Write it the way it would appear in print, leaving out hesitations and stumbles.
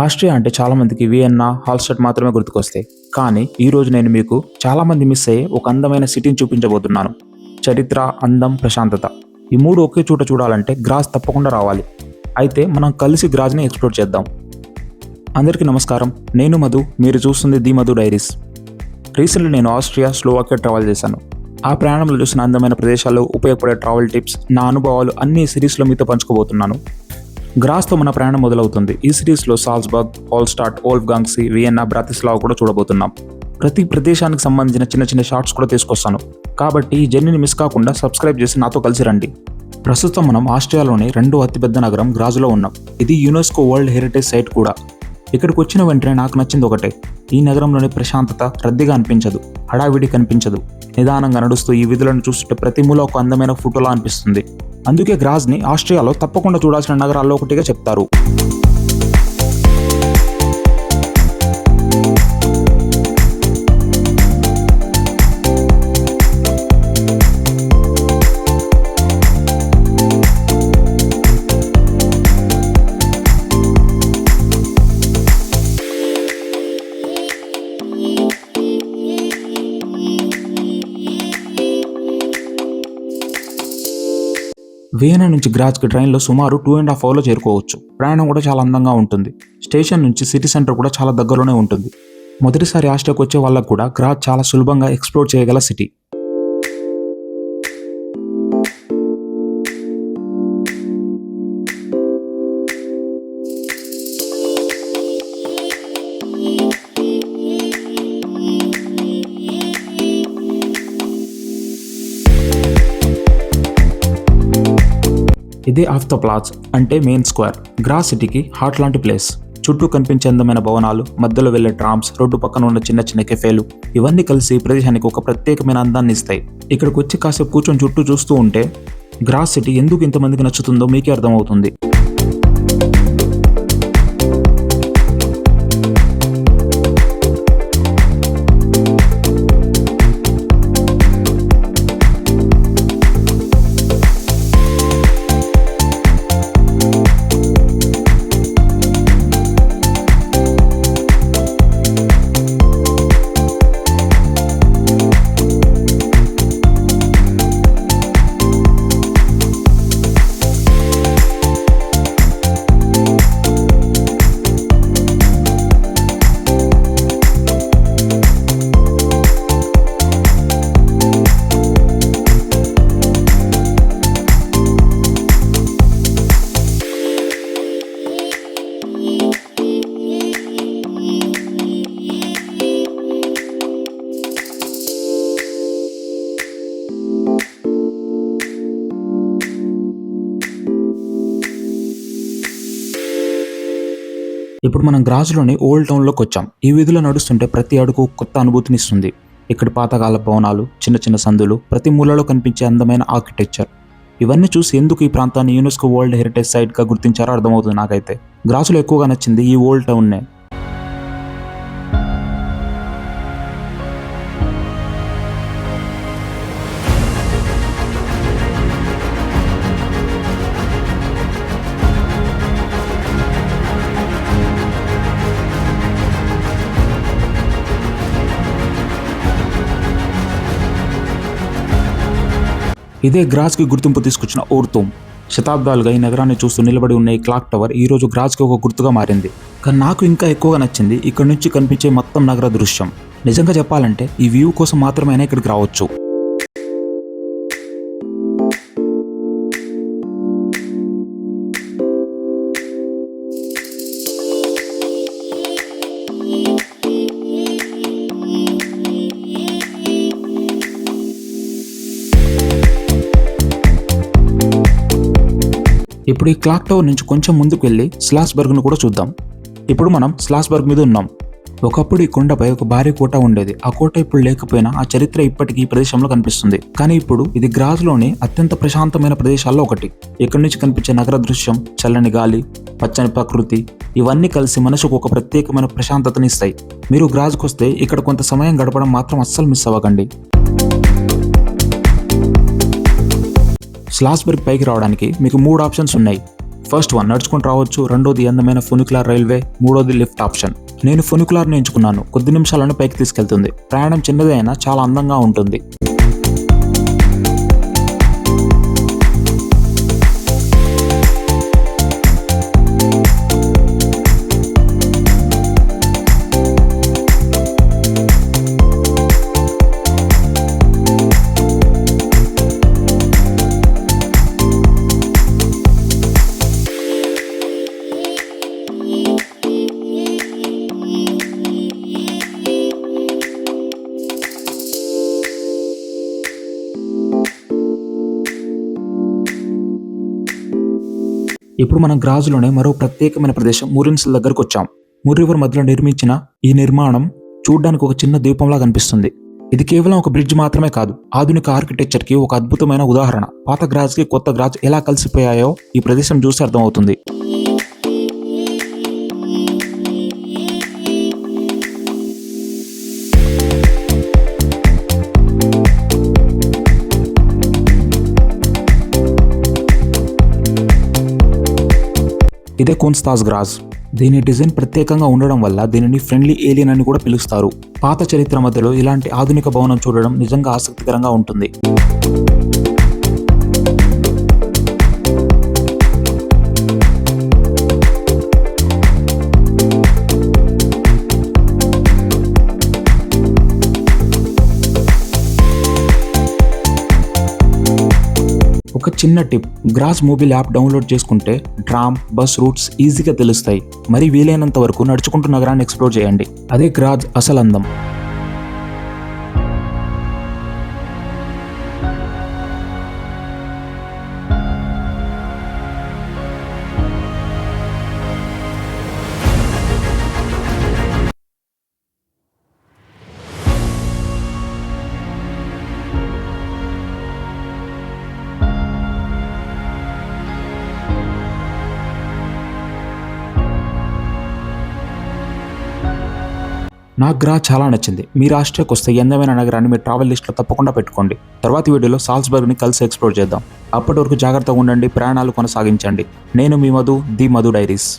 Austria అంటే చాలామందికి Vienna, Halstead మాత్రమే గుర్తుకొస్తాయి. కానీ ఈరోజు నేను మీకు చాలామంది మిస్ అయ్యే ఒక అందమైన సిటీని చూపించబోతున్నాను. చరిత్ర, అందం, ప్రశాంతత ఈ మూడు ఒకే చోట చూడాలంటే గ్రాజ్ తప్పకుండా రావాలి. అయితే మనం కలిసి గ్రాజ్ని ఎక్స్ప్లోర్ చేద్దాం. అందరికీ నమస్కారం, నేను మధు, మీరు చూస్తుంది ది మధు డైరీస్. రీసెంట్లీ నేను ఆస్ట్రియా, స్లోవాకియా ట్రావెల్ చేశాను. ఆ ప్రయాణంలో చూసిన అందమైన ప్రదేశాలు, ఉపయోగపడే ట్రావెల్ టిప్స్, నా అనుభవాలు అన్ని సిరీస్లో మీతో పంచుకోబోతున్నాను. గ్రాజ్తో మన ప్రయాణం మొదలవుతుంది. ఈ సిరీస్లో సాల్జ్బర్గ్, హోల్స్టాట్, వోల్ఫ్గాంగ్సీ, వియన్నా, బ్రాతిస్లావా కూడా చూడబోతున్నాం. ప్రతి ప్రదేశానికి సంబంధించిన చిన్న చిన్న షార్ట్స్ కూడా తీసుకొస్తాను. కాబట్టి ఈ జర్నీని మిస్ కాకుండా సబ్స్క్రైబ్ చేసి నాతో కలిసి రండి. ప్రస్తుతం మనం ఆస్ట్రియాలోని రెండో అతిపెద్ద నగరం గ్రాజ్లో ఉన్నాం. ఇది యునెస్కో వరల్డ్ హెరిటేజ్ సైట్ కూడా. ఇక్కడికి వచ్చిన వెంటనే నాకు నచ్చింది ఒకటే, ఈ నగరంలోని ప్రశాంతత. రద్దీగా అనిపించదు, హడావిడి కనిపించదు. నిదానంగా నడుస్తూ ఈ వీధులను చూస్తుంటే ప్రతి మూల ఒక అందమైన ఫోటోలా అనిపిస్తుంది. అందుకే గ్రాజ్ని ఆస్ట్రియాలో తప్పకుండా చూడాల్సిన నగరాల్లో ఒకటిగా చెప్తారు. వియన్నా నుంచి గ్రాజ్కి ట్రైన్లో సుమారు 2.5 అవర్లో చేరుకోవచ్చు. ప్రయాణం కూడా చాలా అందంగా ఉంటుంది. స్టేషన్ నుంచి సిటీ సెంటర్ కూడా చాలా దగ్గరలోనే ఉంటుంది. మొదటిసారి ఆస్ట్రియాకి వచ్చే వాళ్ళకు కూడా గ్రాజ్ చాలా సులభంగా ఎక్స్ప్లోర్ చేయగల సిటీ. ఇదే ఆఫ్ ద ప్లాట్స్ అంటే మెయిన్ స్క్వేర్. గ్రాజ్ సిటీకి హార్ట్ లాంటి ప్లేస్. చుట్టూ కనిపించే అందమైన భవనాలు, మధ్యలో వెళ్లే ట్రామ్స్, రోడ్డు పక్కన ఉన్న చిన్న చిన్న కెఫేలు ఇవన్నీ కలిసి ప్రదేశానికి ఒక ప్రత్యేకమైన అందాన్ని ఇస్తాయి. ఇక్కడికి వచ్చి కాసేపు కూర్చొని చుట్టూ చూస్తూ ఉంటే గ్రాజ్ సిటీ ఎందుకు ఇంతమందికి నచ్చుతుందో మీకే అర్థమవుతుంది. ఇప్పుడు మనం గ్రాజ్లోని ఓల్డ్ టౌన్లోకి వచ్చాం. ఈ వీధిలో నడుస్తుంటే ప్రతి అడుగు కొత్త అనుభూతినిస్తుంది. ఇక్కడ పాతకాల భవనాలు, చిన్న చిన్న సందులు, ప్రతి మూలలో కనిపించే అందమైన ఆర్కిటెక్చర్ ఇవన్నీ చూసి ఎందుకు ఈ ప్రాంతాన్ని యునెస్కో వరల్డ్ హెరిటేజ్ సైట్గా గుర్తించారో అర్థమవుతుంది నాకైతే. గ్రాజ్లో ఎక్కువగా నచ్చింది ఈ ఓల్డ్ టౌన్నే. ఇదే గ్రాజ్కి గుర్తింపు తీసుకొచ్చిన ఓర్తూమ్. శతాబ్దాలుగా ఈ నగరాన్ని చూస్తూ నిలబడి ఉన్న ఈ క్లాక్ టవర్ ఈ రోజు గ్రాజ్కి ఒక గుర్తుగా మారింది. కానీ నాకు ఇంకా ఎక్కువగా నచ్చింది ఇక్కడ నుంచి కనిపించే మొత్తం నగర దృశ్యం. నిజంగా చెప్పాలంటే ఈ వ్యూ కోసం మాత్రమే ఇక్కడికి రావచ్చు. ఇప్పుడు ఈ క్లాక్ టవర్ నుంచి కొంచెం ముందుకు వెళ్ళి స్లాస్బర్గ్ను కూడా చూద్దాం. ఇప్పుడు మనం స్లాస్బర్గ్ మీద ఉన్నాం. ఒకప్పుడు ఈ కొండపై ఒక భారీ కోట ఉండేది. ఆ కోట ఇప్పుడు లేకపోయినా ఆ చరిత్ర ఇప్పటికీ ఈ ప్రదేశంలో కనిపిస్తుంది. కానీ ఇప్పుడు ఇది గ్రాజ్లోని అత్యంత ప్రశాంతమైన ప్రదేశాల్లో ఒకటి. ఇక్కడి నుంచి కనిపించే నగర దృశ్యం, చల్లని గాలి, పచ్చని ప్రకృతి ఇవన్నీ కలిసి మనసుకు ఒక ప్రత్యేకమైన ప్రశాంతతని ఇస్తాయి. మీరు గ్రాజ్కి వస్తే ఇక్కడ కొంత సమయం గడపడం మాత్రం అస్సలు మిస్ అవ్వకండి. స్లాస్బర్గ్ పైకి రావడానికి మీకు 3 ఆప్షన్స్ ఉన్నాయి. ఫస్ట్ వన్ నడుచుకుంటూ రావచ్చు, రెండోది అందమైన ఫునికులార్ రైల్వే, మూడోది లిఫ్ట్ ఆప్షన్. నేను ఫునికులార్ని ఎంచుకున్నాను. కొద్ది నిమిషాలను పైకి తీసుకెళ్తుంది. ప్రయాణం చిన్నదే అయినా చాలా అందంగా ఉంటుంది. ఇప్పుడు మనం గ్రాజ్లోనే మరో ప్రత్యేకమైన ప్రదేశం మురిన్స్ల దగ్గరకు వచ్చాం. ముర్ రివర్ మధ్యలో నిర్మించిన ఈ నిర్మాణం చూడ్డానికి ఒక చిన్న ద్వీపంలా కనిపిస్తుంది. ఇది కేవలం ఒక బ్రిడ్జ్ మాత్రమే కాదు, ఆధునిక ఆర్కిటెక్చర్ కి ఒక అద్భుతమైన ఉదాహరణ. పాత గ్రాజ్ కి కొత్త గ్రాజ్ ఎలా కలిసిపోయాయో ఈ ప్రదేశం చూసి అర్థమవుతుంది. ఇదే కోన్స్తాజ్ గ్రాజ్. దీని డిజైన్ ప్రత్యేకంగా ఉండడం వల్ల దీనిని ఫ్రెండ్లీ ఏలియన్ అని కూడా పిలుస్తారు. పాత చరిత్ర మధ్యలో ఇలాంటి ఆధునిక భవనం చూడడం నిజంగా ఆసక్తికరంగా ఉంటుంది. ఒక చిన్న tip, grudge mobile app download చేసుకుంటే ట్రామ్, బస్ రూట్స్ ఈజీగా తెలుస్తాయి. మరి వీలైనంత వరకు నడుచుకుంటూ నగరాన్ని ఎక్స్ప్లోర్ చేయండి. అదే గ్రాజ్ అసలు అందం. నాకు గ్రాజ్ చాలా నచ్చింది. మీరు ఆస్ట్రియాకి వస్తే ఈ అందమైన నగరాన్ని మీ ట్రావెల్ లిస్ట్లో తప్పకుండా పెట్టుకోండి. తర్వాతి వీడియోలో సాల్స్బర్గ్ని కలిసి ఎక్స్ప్లోర్ చేద్దాం. అప్పటి వరకు జాగ్రత్తగా ఉండండి, ప్రయాణాలు కొనసాగించండి. నేను మీ మధు, ది మధు డైరీస్.